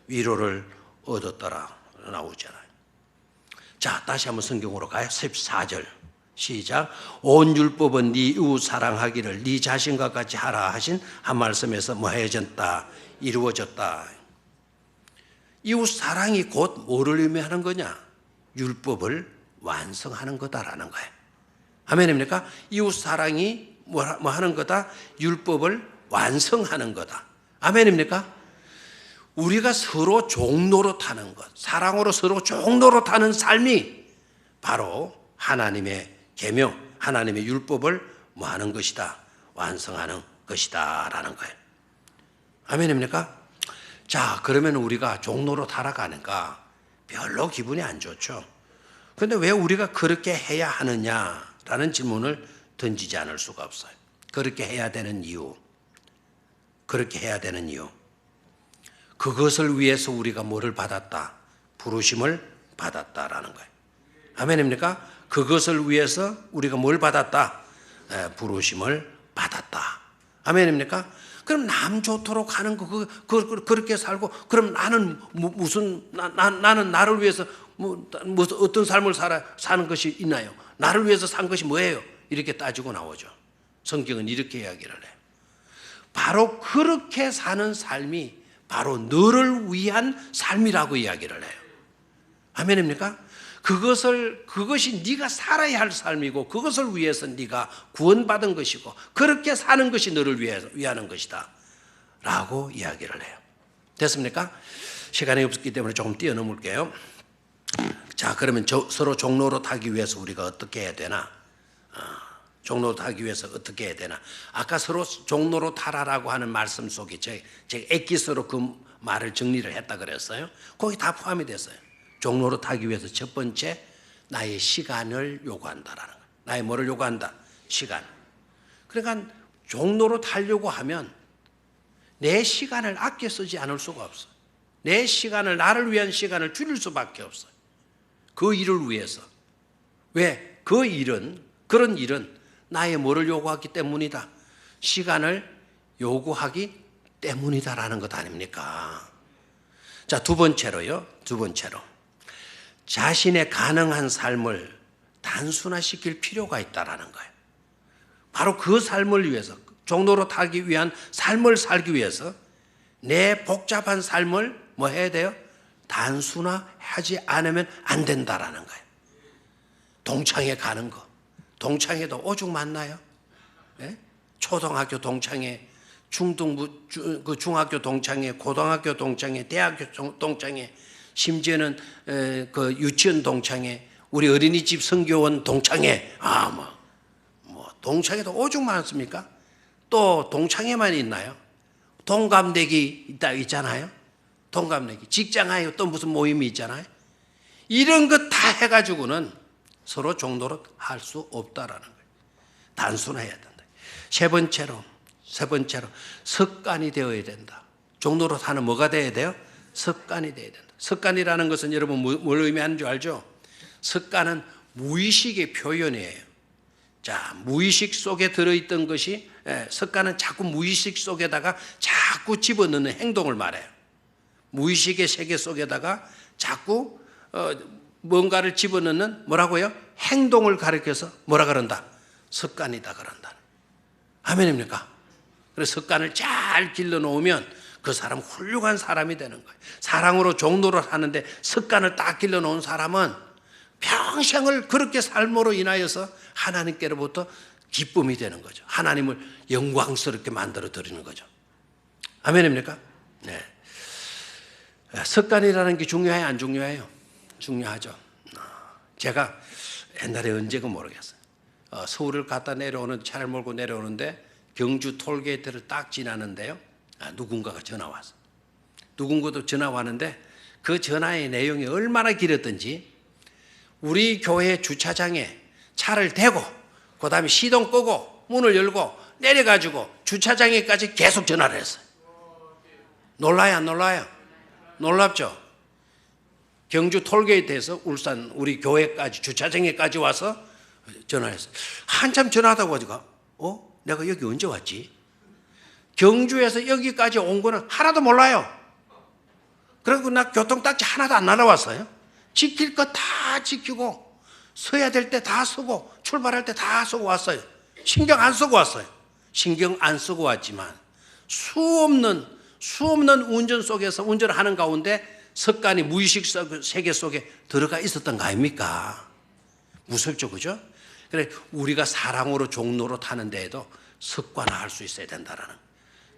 위로를 얻었더라 나오잖아요. 자, 다시 한번 성경으로 가요. 14절 시작. 온 율법은 네 이웃 사랑하기를 네 자신과 같이 하라 하신 한 말씀에서 뭐 해졌다? 이루어졌다. 이웃 사랑이 곧 뭐를 의미하는 거냐? 율법을 완성하는 거다라는 거예요. 아멘입니까? 이웃 사랑이 뭐 하는 거다? 율법을 완성하는 거다. 아멘입니까? 우리가 서로 종노릇하는 것, 사랑으로 서로 종노릇하는 삶이 바로 하나님의 계명, 하나님의 율법을 뭐 하는 것이다? 완성하는 것이다 라는 거예요. 아멘입니까? 자, 그러면 우리가 종노릇 하러 가니까 별로 기분이 안 좋죠. 그런데 왜 우리가 그렇게 해야 하느냐라는 질문을 던지지 않을 수가 없어요. 그렇게 해야 되는 이유, 그렇게 해야 되는 이유, 그것을 위해서 우리가 뭐를 받았다? 부르심을 받았다라는 거예요. 아멘입니까? 그것을 위해서 우리가 뭘 받았다? 부르심을 받았다. 아멘입니까? 그럼 남 좋도록 하는 거 그렇게 살고 그럼 나는 나는 나를 위해서 무슨 어떤 삶을 사는 것이 있나요? 나를 위해서 산 것이 뭐예요? 이렇게 따지고 나오죠. 성경은 이렇게 이야기를 해요. 바로 그렇게 사는 삶이 바로 너를 위한 삶이라고 이야기를 해요. 아멘입니까? 그것이 네가 살아야 할 삶이고 그것을 위해서 네가 구원받은 것이고 그렇게 사는 것이 너를 위하는 것이다 라고 이야기를 해요. 됐습니까? 시간이 없기 때문에 조금 뛰어넘을게요. 자, 그러면 서로 종로로 타기 위해서 우리가 어떻게 해야 되나? 종로로 타기 위해서 어떻게 해야 되나? 아까 서로 종로로 타라라고 하는 말씀 속에 제가 엑기스로 그 말을 정리를 했다 그랬어요. 거기 다 포함이 됐어요. 종로로 타기 위해서 첫 번째, 나의 시간을 요구한다라는 거예요. 나의 뭐를 요구한다? 시간. 그러니까 종로로 타려고 하면 내 시간을 아껴 쓰지 않을 수가 없어요. 내 시간을, 나를 위한 시간을 줄일 수밖에 없어요. 그 일을 위해서. 왜? 그런 일은 나의 뭐를 요구하기 때문이다. 시간을 요구하기 때문이다라는 것 아닙니까? 자, 두 번째로요. 자신의 가능한 삶을 단순화시킬 필요가 있다라는 거예요. 바로 그 삶을 위해서, 종로로 타기 위한 삶을 살기 위해서 내 복잡한 삶을 뭐 해야 돼요? 단순화하지 않으면 안 된다라는 거예요. 동창회 가는 거. 동창회도 오죽 많나요? 예? 초등학교 동창회, 중학교 동창회, 고등학교 동창회, 대학교 동창회, 심지어는 그 유치원 동창회, 우리 어린이집 선교원 동창회, 동창회도 오죽 많습니까? 또 동창회만 있나요? 동갑내기 있잖아요. 동갑내기, 직장하에 또 무슨 모임이 있잖아요. 이런 것 다 해가지고는 서로 종로로 할 수 없다라는 거예요. 단순해야 된다. 세 번째로 습관이 되어야 된다. 종로로 사는 뭐가 되어야 돼요? 습관이 되어야 된다. 습관이라는 것은 여러분 뭘 의미하는 줄 알죠? 습관은 무의식의 표현이에요. 자, 무의식 속에 들어있던 것이, 습관은 자꾸 무의식 속에다가 자꾸 집어넣는 행동을 말해요. 무의식의 세계 속에다가 자꾸 뭔가를 집어넣는 뭐라고요? 행동을 가리켜서 뭐라 그런다? 습관이다 그런다. 아멘입니까? 그래서 습관을 잘 길러 놓으면 그 사람 훌륭한 사람이 되는 거예요. 사랑으로 종로를 하는데 습관을 딱 길러 놓은 사람은 평생을 그렇게 삶으로 인하여서 하나님께로부터 기쁨이 되는 거죠. 하나님을 영광스럽게 만들어 드리는 거죠. 아멘입니까? 네. 습관이라는 게 중요해요, 안 중요해요? 중요하죠. 제가 옛날에 언제가 모르겠어요. 서울을 갔다 내려오는, 차를 몰고 내려오는데 경주 톨게이트를 딱 지나는데요. 누군가가 전화 왔어요. 누군가도 전화 왔는데 그 전화의 내용이 얼마나 길었던지 우리 교회 주차장에 차를 대고 그 다음에 시동 끄고 문을 열고 내려가지고 주차장에까지 계속 전화를 했어요. 놀라요, 안 놀라요? 놀랍죠? 경주 톨게이트에서 울산 우리 교회까지 주차장에까지 와서 전화했어요. 한참 전화하다 보니까 내가 여기 언제 왔지? 경주에서 여기까지 온 거는 하나도 몰라요. 그리고 나 교통딱지 하나도 안 날아왔어요. 지킬 거 다 지키고 서야 될 때 다 서고 출발할 때 다 서고 왔어요. 신경 안 쓰고 왔어요. 신경 안 쓰고 왔지만 수없는 운전 속에서 운전을 하는 가운데 습관이 무의식 세계 속에 들어가 있었던 거 아닙니까? 무섭죠, 그죠? 그래, 우리가 사랑으로 종로로 타는 데에도 습관화할 수 있어야 된다라는.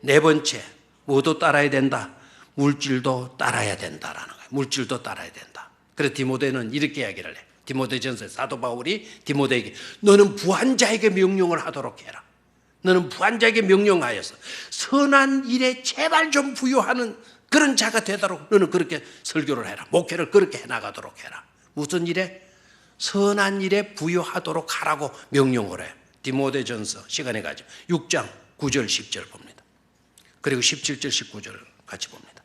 네 번째, 뭐도 따라야 된다. 물질도 따라야 된다라는 거예요. 물질도 따라야 된다. 그래서 디모데는 이렇게 이야기를 해. 디모데전서에 사도 바울이 디모데에게 너는 부한자에게 명령을 하도록 해라. 너는 부한자에게 명령하여서 선한 일에 제발 좀 부여하는 그런 자가 되도록 너는 그렇게 설교를 해라. 목회를 그렇게 해나가도록 해라. 무슨 일에? 선한 일에 부여하도록 하라고 명령을 해요. 디모데전서 시간에 가죠. 6장 9절 10절 봅니다. 그리고 17절 19절 같이 봅니다.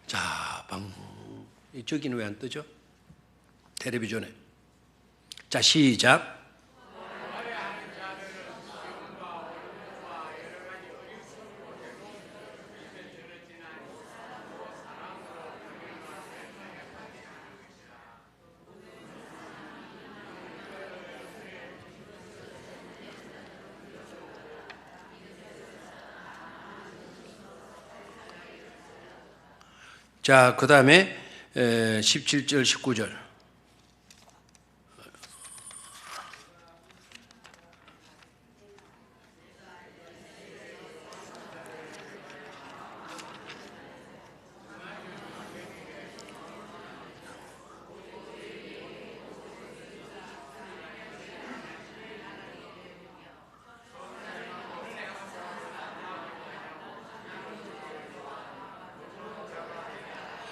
자, 저기는 왜 안 뜨죠? 텔레비전에. 자, 시작. 자, 그 다음에 17절, 19절.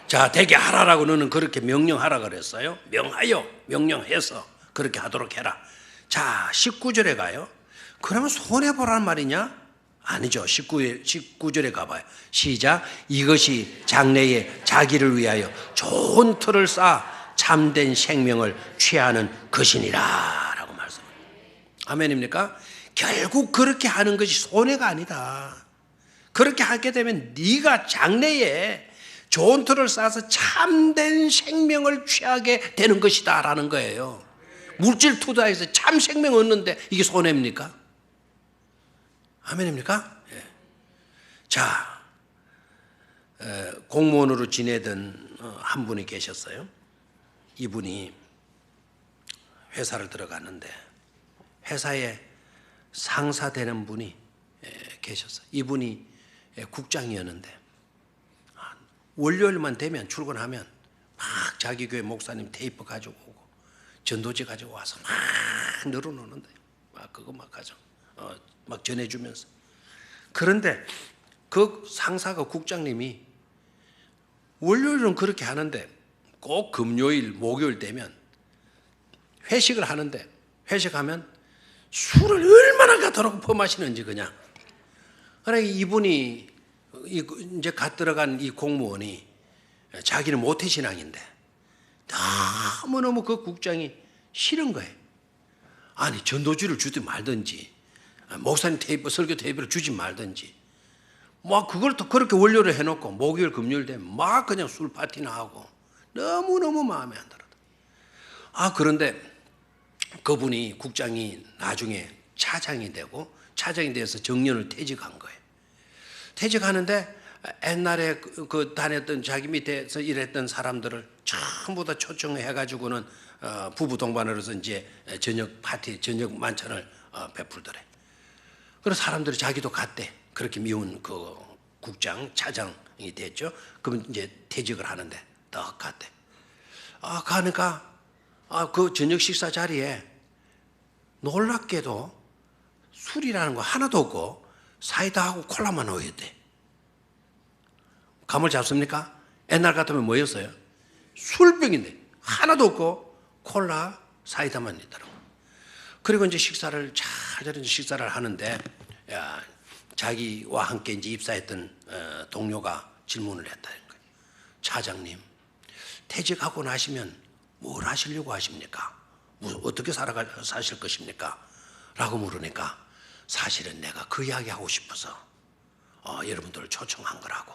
자, 되게 하라라고 너는 그렇게 명령하라 그랬어요. 명령해서 그렇게 하도록 해라. 자, 19절에 가요. 그러면 손해보란 말이냐? 아니죠. 19절에 가봐요. 시작. 이것이 장래에 자기를 위하여 좋은 틀을 쌓아 참된 생명을 취하는 것이니라 라고 말씀합니다. 아멘입니까? 결국 그렇게 하는 것이 손해가 아니다. 그렇게 하게 되면 네가 장래에 좋은 틀을 쌓아서 참된 생명을 취하게 되는 것이다 라는 거예요. 물질 투자해서 참 생명 얻는데 이게 손해입니까? 아멘입니까? 예. 자, 공무원으로 지내던 한 분이 계셨어요. 이분이 회사를 들어갔는데 회사에 상사 되는 분이 계셨어요. 이분이 국장이었는데 월요일만 되면 출근하면 막 자기 교회 목사님 테이프 가지고 오고 전도지 가지고 와서 막 늘어놓는데 막 그거 막 가져 막 전해주면서. 그런데 그 상사가 국장님이 월요일은 그렇게 하는데 꼭 금요일 목요일 되면 회식을 하는데 회식하면 술을 얼마나 가도록 퍼마시는지 그냥. 그러니까 이분이 이제 갓 들어간 이 공무원이 자기는 모태신앙인데 너무너무 그 국장이 싫은 거예요. 아니 전도지를 주든 말든지 목사님 테이프 설교 테이프를 주지 말든지 막 그걸 또 그렇게 원료를 해놓고 목요일 금요일 되면 막 그냥 술 파티나 하고 너무너무 마음에 안 들어. 그런데 그분이 국장이 나중에 차장이 돼서 정년을 퇴직한 거예요. 퇴직하는데 옛날에 그 다녔던 자기 밑에서 일했던 사람들을 전부 다 초청해가지고는 부부 동반으로 해서 이제 저녁 파티, 저녁 만찬을 베풀더래. 그래서 사람들이 자기도 갔대. 그렇게 미운 그 국장, 차장이 됐죠. 그럼 이제 퇴직을 하는데 딱 갔대. 가니까 그 저녁 식사 자리에 놀랍게도 술이라는 거 하나도 없고 사이다하고 콜라만 넣었대. 감을 잡습니까? 옛날 같으면 뭐였어요? 술병인데 하나도 없고 콜라, 사이다만 있더라고. 그리고 이제 식사를 하는데 자기와 함께 이제 입사했던 동료가 질문을 했다는 거예요. 차장님, 퇴직하고 나시면 뭘 하시려고 하십니까? 어떻게 사실 것입니까? 라고 물으니까 사실은 내가 그 이야기 하고 싶어서 여러분들을 초청한 거라고.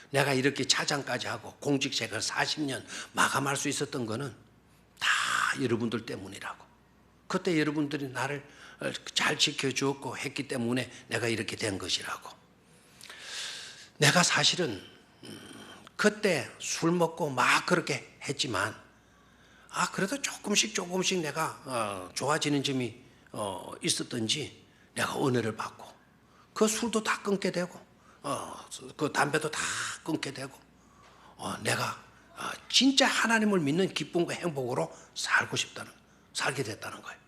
내가 이렇게 차장까지 하고 공직생활 40년 마감할 수 있었던 거는 다 여러분들 때문이라고. 그때 여러분들이 나를 잘 지켜주었고 했기 때문에 내가 이렇게 된 것이라고. 내가 사실은 그때 술 먹고 막 그렇게 했지만 그래도 조금씩 내가 좋아지는 점이 있었던지 내가 은혜를 받고 그 술도 다 끊게 되고 그 담배도 다 끊게 되고 내가 진짜 하나님을 믿는 기쁨과 행복으로 살게 됐다는 거예요.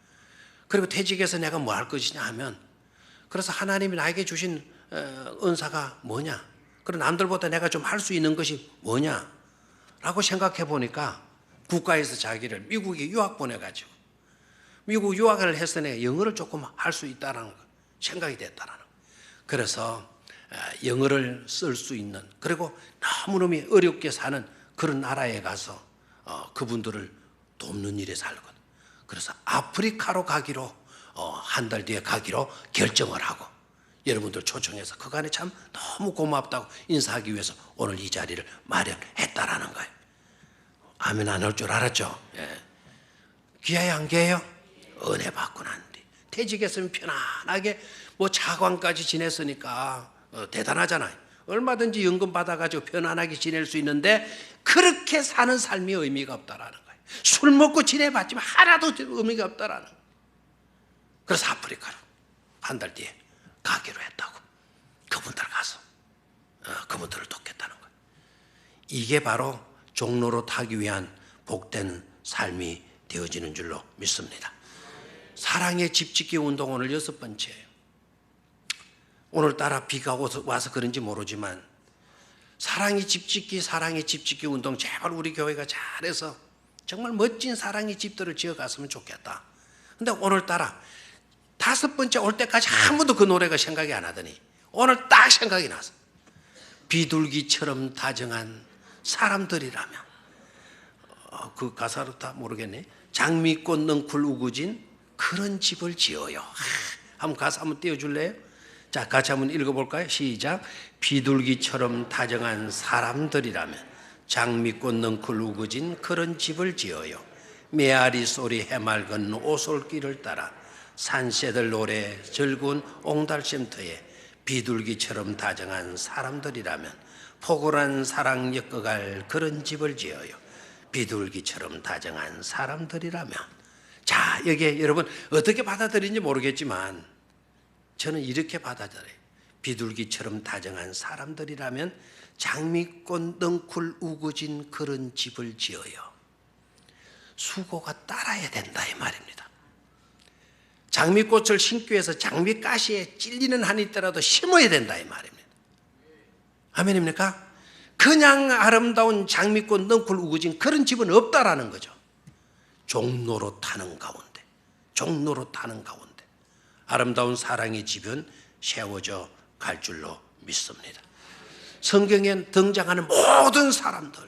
그리고 퇴직해서 내가 뭐 할 것이냐 하면 그래서 하나님이 나에게 주신 은사가 뭐냐, 그리고 남들보다 내가 좀 할 수 있는 것이 뭐냐라고 생각해 보니까 국가에서 자기를 미국에 유학 보내가지고 미국 유학을 해서 내가 영어를 조금 할 수 있다는 생각이 됐다는 거예요. 그래서 영어를 쓸 수 있는, 그리고 너무너무 어렵게 사는 그런 나라에 가서 그분들을 돕는 일에 살거든. 그래서 아프리카로 가기로 한 달 뒤에 가기로 결정을 하고 여러분들 초청해서 그간에 참 너무 고맙다고 인사하기 위해서 오늘 이 자리를 마련했다라는 거예요. 아멘 안 할 줄 알았죠? 예. 귀하에 안 귀해요? 은혜 받고 난 뒤 퇴직했으면 편안하게 뭐 차관까지 지냈으니까 대단하잖아요. 얼마든지 연금 받아가지고 편안하게 지낼 수 있는데 그렇게 사는 삶이 의미가 없다라는 거예요. 술 먹고 지내봤지만 하나도 의미가 없다라는 거예요. 그래서 아프리카로 한 달 뒤에 가기로 했다고. 그분들 가서 그분들을 돕겠다는 거예요. 이게 바로 종로로 타기 위한 복된 삶이 되어지는 줄로 믿습니다. 사랑의 집짓기 운동 오늘 6번째예요. 오늘따라 비가 와서 그런지 모르지만 사랑의 집짓기 운동 제발 우리 교회가 잘해서 정말 멋진 사랑의 집들을 지어갔으면 좋겠다. 근데 오늘따라 5번째 올 때까지 한 번도 그 노래가 생각이 안 나더니 오늘 딱 생각이 나서 비둘기처럼 다정한 사람들이라면 그 가사를 다 모르겠네. 장미꽃 넝쿨 우거진 그런 집을 지어요. 한번 가사 한번 띄워줄래요? 자, 같이 한번 읽어볼까요? 시작. 비둘기처럼 다정한 사람들이라면 장미꽃 넝쿨 우거진 그런 집을 지어요. 메아리 소리 해맑은 오솔길을 따라 산새들 노래 즐거운 옹달샘터에 비둘기처럼 다정한 사람들이라면 포근한 사랑 엮어갈 그런 집을 지어요. 비둘기처럼 다정한 사람들이라면. 자, 여기에 여러분 어떻게 받아들이는지 모르겠지만 저는 이렇게 받아들여요. 비둘기처럼 다정한 사람들이라면 장미꽃 넝쿨 우거진 그런 집을 지어요. 수고가 따라야 된다 이 말입니다. 장미꽃을 심기 위해서 장미가시에 찔리는 한이 있더라도 심어야 된다 이 말입니다. 아멘입니까? 그냥 아름다운 장미꽃 넝쿨 우거진 그런 집은 없다라는 거죠. 종로로 타는 가운데 아름다운 사랑의 집은 세워져 갈 줄로 믿습니다. 성경에 등장하는 모든 사람들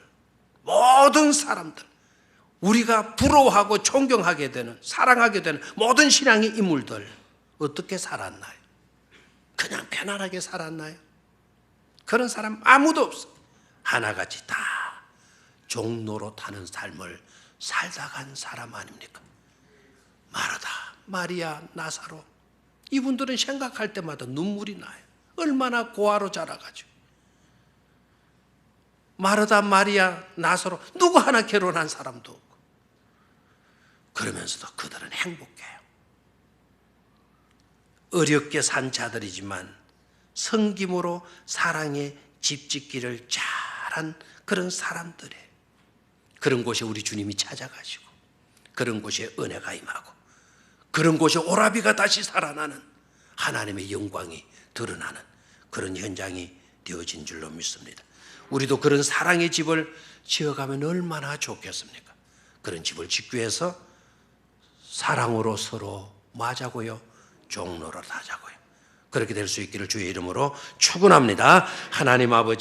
우리가 부러워하고 존경하게 되는 사랑하게 되는 모든 신앙의 인물들 어떻게 살았나요? 그냥 편안하게 살았나요? 그런 사람 아무도 없어. 하나같이 다 종로로 타는 삶을 살다 간 사람 아닙니까? 마르다, 마리아, 나사로 이분들은 생각할 때마다 눈물이 나요. 얼마나 고아로 자라가지고 마르다, 마리아, 나사로 누구 하나 결혼한 사람도 없고 그러면서도 그들은 행복해요. 어렵게 산 자들이지만 성김으로 사랑의 집짓기를 잘한 그런 사람들이에요. 그런 곳에 우리 주님이 찾아가시고 그런 곳에 은혜가 임하고 그런 곳에 오라비가 다시 살아나는 하나님의 영광이 드러나는 그런 현장이 되어진 줄로 믿습니다. 우리도 그런 사랑의 집을 지어가면 얼마나 좋겠습니까? 그런 집을 짓기 위해서 사랑으로 서로 맞자고요, 종로로 타자고요. 그렇게 될 수 있기를 주의 이름으로 축원합니다. 하나님 아버지